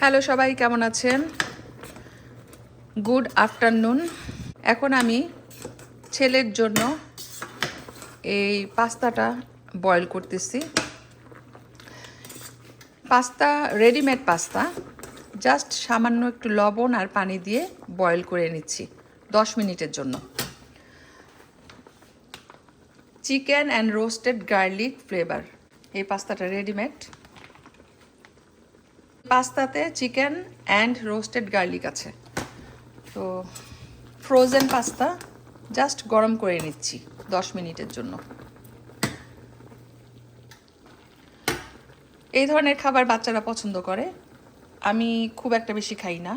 Hello সবাই, কেমন আছেন? Good afternoon. এখন আমি ছেলের জন্য এই পাস্তাটা বয়েল করতেছি। পাস্তা রেডিমেড পাস্তা, জাস্ট সামান্য একটু লবণ আর পানি দিয়ে বয়েল করে নিচ্ছি 10 মিনিটের জন্য। Chicken and roasted garlic flavour, এই পাস্তাটা রেডিমেড। পাস্তাতে চিকেন অ্যান্ড রোস্টেড গার্লিক আছে। তো ফ্রোজেন পাস্তা জাস্ট গরম করে নিচ্ছি 10 মিনিটের জন্য। এই ধরনের খাবার বাচ্চারা পছন্দ করে, আমি খুব একটা বেশি খাই না।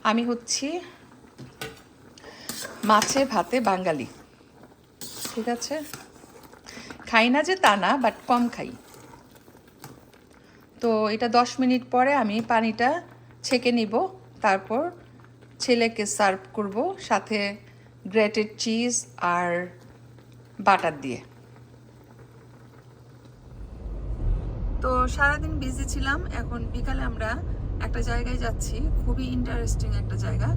আমি হচ্ছি মাছে ভাতে বাঙালি, ঠিক আছে? খাই না যে তা না, বাট কম খাই। তো এটা 10 মিনিট পরে আমি পানিটা ছেঁকে নিব, তারপর ছেলেকে সার্ভ করব সাথে গ্রেটেড চিজ আর বাটার দিয়ে। তো সারাদিন বিজি ছিলাম, এখন বিকালে আমরা একটা জায়গায় যাচ্ছি, খুবই ইন্টারেস্টিং একটা জায়গা।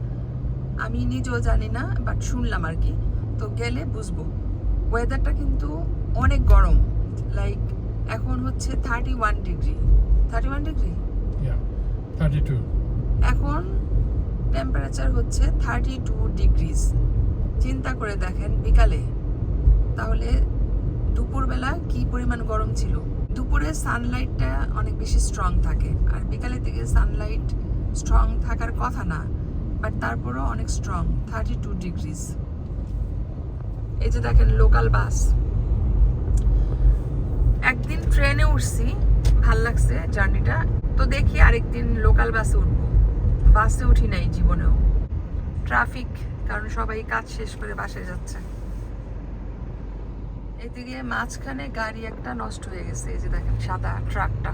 আমি নিজেও জানি না, বাট শুনলাম আর কি। তো গেলে বুঝবো। ওয়েদারটা কিন্তু অনেক গরম, লাইক এখন হচ্ছে 31 ডিগ্রি। 31 ডিগ্রি? Yeah, 32. এখন টেম্পারেচার হচ্ছে 32 ডিগ্রিজ। চিন্তা করে দেখেন বিকালে, তাহলে দুপুরবেলা কি পরিমাণ গরম ছিল। দুপুরে সানলাইটটা অনেক বেশি স্ট্রং থাকে, আর বিকালের দিকে সানলাইট স্ট্রং থাকার কথা না, বাট তারপরও অনেক স্ট্রং। 32 ডিগ্রিজ। এই যে দেখেন লোকাল বাস। একদিন ট্রেনে উঠছি, ভাল লাগছে জার্নিটা, তো দেখি আরেকদিন লোকাল বাসে উঠবো। বাসে উঠি নাই জীবনেও, ট্রাফিক, কারণ সবাই কাজ শেষ করে বাসায় যাচ্ছে। এদিকে মাঝখানে গাড়ি একটা নষ্ট হয়ে গেছে, এই যে দেখেন সাদা ট্রাকটা।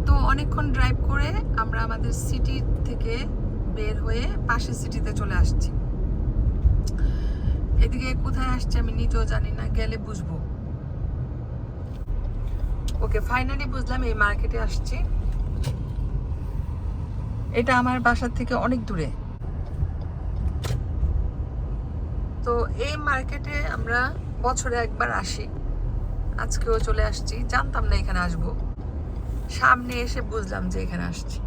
তো অনেকক্ষণ ড্রাইভ করে আমরা আমাদের সিটি থেকে বের হয়ে পাশের সিটিতে চলে আসছি। এদিকে কোথায় আসছে আমি নিজেও জানি না, গেলে বুঝবো। ওকে, ফাইনালি বুঝলাম, এই মার্কেটে আসছি। এটা আমার বাসার থেকে অনেক দূরে। তো এই মার্কেটে আমরা বছরে একবার আসি, আজকেও চলে আসছি। জানতাম না এখানে আসবো, সামনে এসে বুঝলাম যে এখানে আসছি।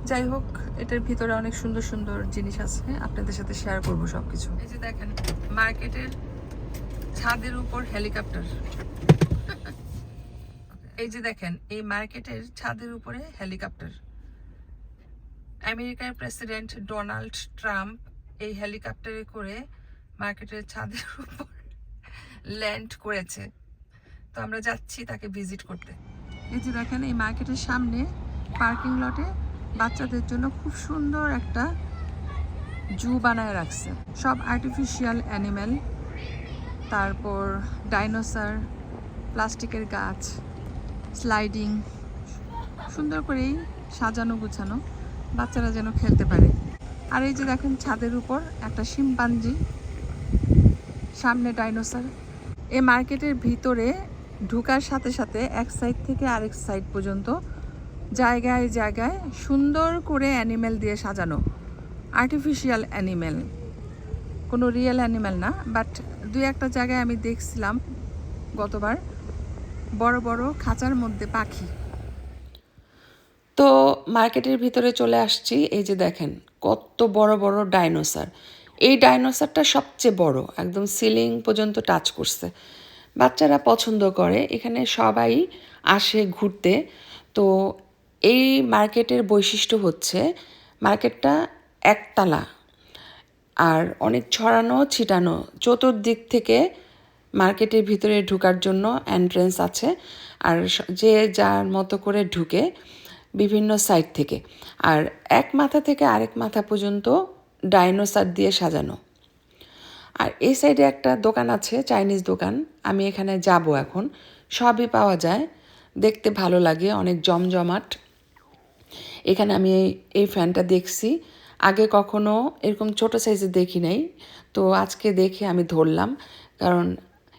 যাই হোক, এটার ভিতরে অনেক সুন্দর সুন্দর জিনিস আছে, আপনাদের সাথে শেয়ার করবো সবকিছু। এই যে দেখেন মার্কেটের ছাদের উপর হেলিকপ্টার। এই যে দেখেন এই মার্কেটের ছাদের উপরে হেলিকপ্টার। আমেরিকার প্রেসিডেন্ট ডোনাল্ড ট্রাম্প এই হেলিকপ্টারে করে মার্কেটের ছাদের উপর ল্যান্ড করেছে। তো আমরা যাচ্ছি তাকে ভিজিট করতে। এই যে দেখেন এই মার্কেটের সামনে পার্কিং লটে বাচ্চাদের জন্য খুব সুন্দর একটা জু বানায় রাখছে, সব আর্টিফিশিয়াল অ্যানিমেল, তারপর ডাইনোসর, প্লাস্টিকের গাছ, স্লাইডিং, সুন্দর করেই সাজানো গুছানো, বাচ্চারা যেন খেলতে পারে। আর এই যে দেখেন ছাদের উপর একটা শিম্পাঞ্জি, সামনে ডাইনোসর। এই মার্কেটের ভিতরে ঢোকার সাথে সাথে এক সাইড থেকে আরেক সাইড পর্যন্ত জায়গায় জায়গায় সুন্দর করে অ্যানিমেল দিয়ে সাজানো, আর্টিফিশিয়াল অ্যানিমেল, কোনো রিয়েল অ্যানিমেল না। বাট দুই একটা জায়গায় আমি দেখছিলাম গতবার বড় বড় খাঁচার মধ্যে পাখি। তো মার্কেটের ভিতরে চলে আসছি। এই যে দেখেন কত বড় বড় ডাইনোসর। এই ডাইনোসরটা সবচেয়ে বড়, একদম সিলিং পর্যন্ত টাচ করছে। বাচ্চারা পছন্দ করে, এখানে সবাই আসে ঘুরতে। তো এই মার্কেটের বৈশিষ্ট্য হচ্ছে মার্কেটটা একতলা, আর অনেক ছড়ানো ছিটানো। চতুর্দিক থেকে মার্কেটের ভিতরে ঢোকার জন্য এন্ট্রেন্স আছে, আর যে যার মতো করে ঢুকে বিভিন্ন সাইড থেকে। আর এক মাথা থেকে আরেক মাথা পর্যন্ত ডাইনোসর দিয়ে সাজানো। আর এই সাইডে একটা দোকান আছে, চাইনিজ দোকান। আমি এখানে যাব এখন, সবই পাওয়া যায়, দেখতে ভালো লাগে, অনেক জমজমাট। এখানে আমি এই ফ্যানটা দেখছি, আগে কখনো এরকম ছোট সাইজে দেখি নাই। তো আজকে দেখে আমি ধরলাম, কারণ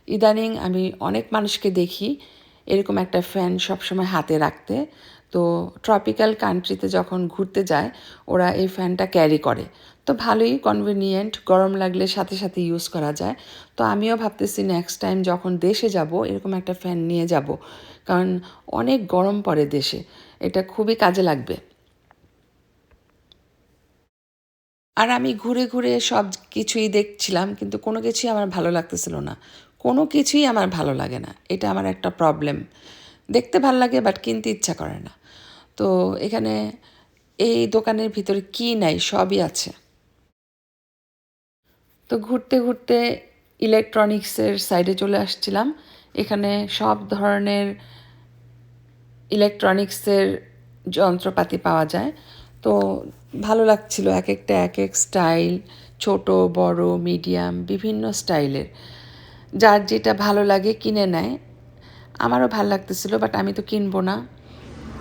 ইদানিং আমি অনেক মানুষকে দেখি এরকম একটা ফ্যান সবসময় হাতে রাখতে। তো ট্রপিক্যাল কান্ট্রিতে যখন ঘুরতে যায় ওরা এই ফ্যানটা ক্যারি করে, তো ভালোই কনভিনিয়েন্ট, গরম লাগলে সাথে সাথে ইউজ করা যায়। তো আমিও ভাবতেছি নেক্সট টাইম যখন দেশে যাব এরকম একটা ফ্যান নিয়ে যাব, কারণ অনেক গরম পড়ে দেশে, এটা খুবই কাজে লাগবে। আর আমি ঘুরে ঘুরে সব কিছুই দেখছিলাম, কিন্তু কোনো কিছুই আমার ভালো লাগতেছিল না। কোনো কিছুই আমার ভালো লাগে না, এটা আমার একটা প্রবলেম। দেখতে ভালো লাগে বাট কিনতে ইচ্ছা করে না। তো এখানে এই দোকানের ভিতরে কি নাই, সবই আছে। তো ঘুরতে ঘুরতে ইলেকট্রনিক্সের সাইডে চলে আসছিলাম। এখানে সব ধরনের ইলেকট্রনিক্সের যন্ত্রপাতি পাওয়া যায়। তো ভালো লাগছিল, এক একটা এক এক স্টাইল, ছোট বড় মিডিয়াম বিভিন্ন স্টাইলের। যার যেটা ভালো লাগে কিনে নেয়। আমারও ভালো লাগতেছিল বাট আমি তো কিনবো না,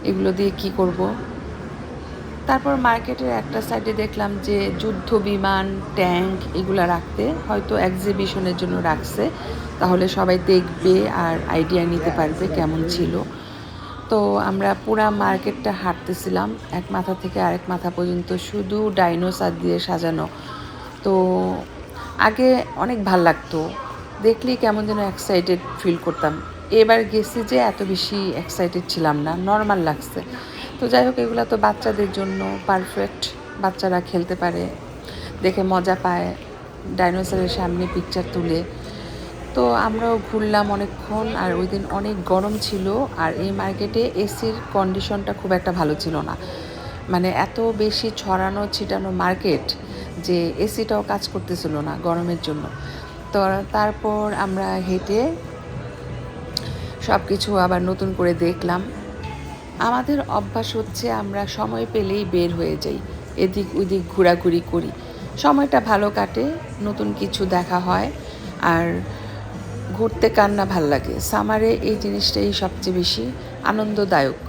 এগুলো দিয়ে কি করব। তারপর মার্কেটের একটা সাইডে দেখলাম যে যুদ্ধ বিমান, ট্যাঙ্ক এগুলো রাখতে, হয়তো এক্সিবিশনের জন্য রাখছে, তাহলে সবাই দেখবে আর আইডিয়া নিতে পারবে কেমন ছিল। তো আমরা পুরা মার্কেটটা হাঁটতেছিলাম, এক মাথা থেকে আরেক মাথা পর্যন্ত শুধু ডাইনোসর দিয়ে সাজানো। তো আগে অনেক ভাল লাগতো, দেখলেই কেমন যেন এক্সাইটেড ফিল করতাম। এবার গেছি যে এত বেশি এক্সাইটেড ছিলাম না, নর্মাল লাগছে। তো যাই হোক, এগুলো তো বাচ্চাদের জন্য পারফেক্ট, বাচ্চারা খেলতে পারে, দেখে মজা পায়, ডাইনোসরের সামনে পিকচার তুলে। তো আমরাও ঘুরলাম অনেকক্ষণ, আর ওই দিন অনেক গরম ছিল, আর এই মার্কেটে এসির কন্ডিশনটা খুব একটা ভালো ছিল না, মানে এত বেশি ছড়ানো ছিটানো মার্কেট যে এসিটাও কাজ করতেছিল না গরমের জন্য। তো তারপর আমরা হেঁটে সব কিছু আবার নতুন করে দেখলাম। আমাদের অভ্যাস হচ্ছে আমরা সময় পেলেই বের হয়ে যাই, এদিক ওদিক ঘোরাঘুরি করি, সময়টা ভালো কাটে, নতুন কিছু দেখা হয়, আর ঘুরতে কান্না ভাল লাগে। সামারে এই জিনিসটাই সবচেয়ে বেশি আনন্দদায়ক।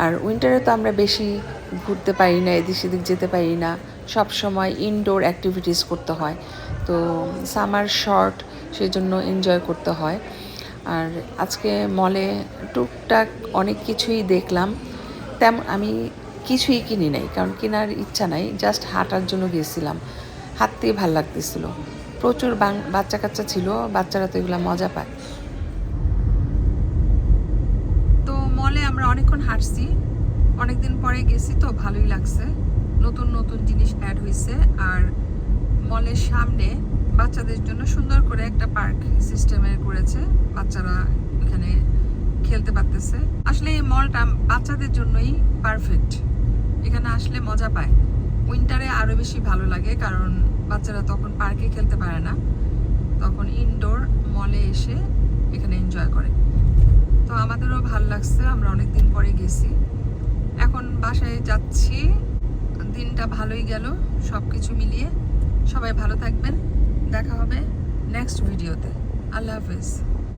আর উইন্টারে তো আমরা বেশি ঘুরতে পারি না, এদিক সেদিক যেতে পারি না, সব সময় ইনডোর অ্যাক্টিভিটিস করতে হয়। তো সামার শর্ট, সেজন্য এনজয় করতে হয়। আর আজকে মলে টুকটাক অনেক কিছুই দেখলাম, তেমন আমি কিছুই কিনি নাই, কারণ কেনার ইচ্ছা নাই, জাস্ট হাঁটার জন্য গিয়েছিলাম, হাঁটতেই ভাল লাগতেছিল। প্রচুর বাচ্চা কাচ্চা ছিল, বাচ্চারা তো এগুলো মজা পায়। তো মলে আমরা অনেকক্ষণ হাঁটছি, অনেকদিন পরে গেছি তো ভালোই লাগছে, নতুন নতুন জিনিস অ্যাড হয়েছে। আর মলের সামনে বাচ্চাদের জন্য সুন্দর করে একটা পার্ক সিস্টেমের করেছে, বাচ্চারা এখানে খেলতে পারতেছে। আসলে এই মলটা বাচ্চাদের জন্যই পারফেক্ট, এখানে আসলে মজা পায়। উইন্টারে আরও বেশি ভালো লাগে, কারণ বাচ্চারা তখন পার্কে খেলতে পারে না, তখন ইনডোর মলে এসে এখানে এনজয় করে। তো আমাদেরও ভালো লাগছে, আমরা অনেকদিন পরে গেছি। এখন বাসায় যাচ্ছি, দিনটা ভালোই গেল সব কিছু মিলিয়ে। সবাই ভালো থাকবেন, দেখা হবে নেক্সট ভিডিওতে। আল্লাহ হাফেজ।